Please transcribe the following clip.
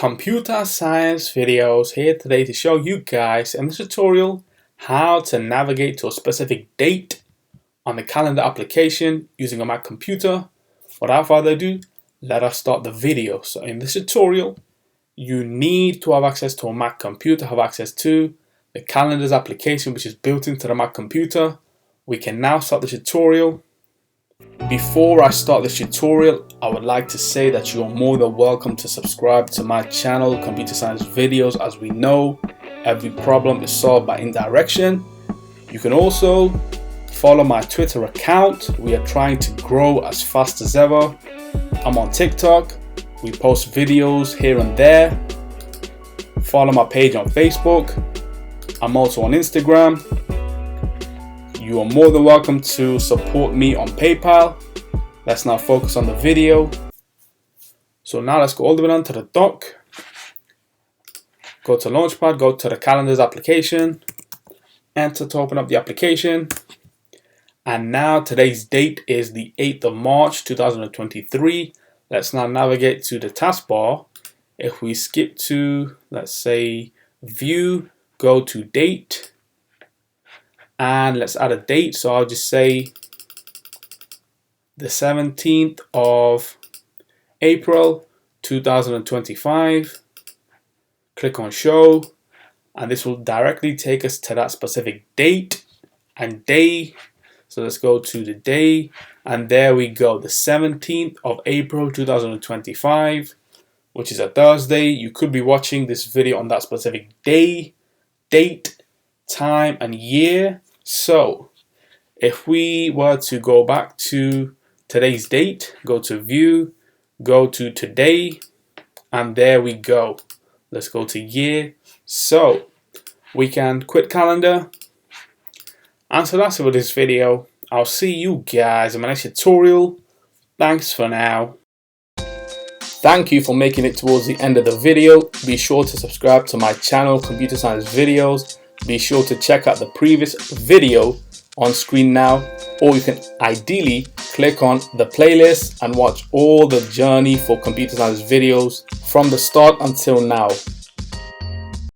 Computer science videos here today to show you guys in this tutorial how to navigate to a specific date on the calendar application using a Mac computer. Without further ado, let us start the video. So in this tutorial, you need to have access to a Mac computer, have access to the calendars application which is built into the Mac computer. We can now start the tutorial. Before I start this tutorial, I would like to say that you are more than welcome to subscribe to my channel, Computer Science Videos. As we know, every problem is solved by indirection. You can also follow my Twitter account. We are trying to grow as fast as ever. I'm on TikTok. We post videos here and there. Follow my page on Facebook. I'm also on Instagram. You are more than welcome to support me on PayPal. Let's now focus on the video. So now let's go all the way down to the dock. Go to Launchpad, go to the calendars application. Enter to open up the application. And now today's date is the 8th of March 2023. Let's now navigate to the taskbar. If we skip to, let's say, View, go to Date. And let's add a date, so I'll just say the 17th of April 2025. Click on show, and this will directly take us to that specific date and day. So let's go to the day, and there we go, the 17th of April 2025, which is a Thursday. You could be watching this video on that specific day, date, time, and year. So if we were to go back to today's date, go to View, go to Today, and there we go. Let's go to Year. So we can quit calendar. And so that's it for this video. I'll see you guys in my next tutorial. Thanks for now. Thank you for making it towards the end of the video. Be sure to subscribe to my channel, Computer Science Videos. Be sure to check out the previous video on screen now, or you can ideally click on the playlist and watch all the journey for Computer Science videos from the start until now.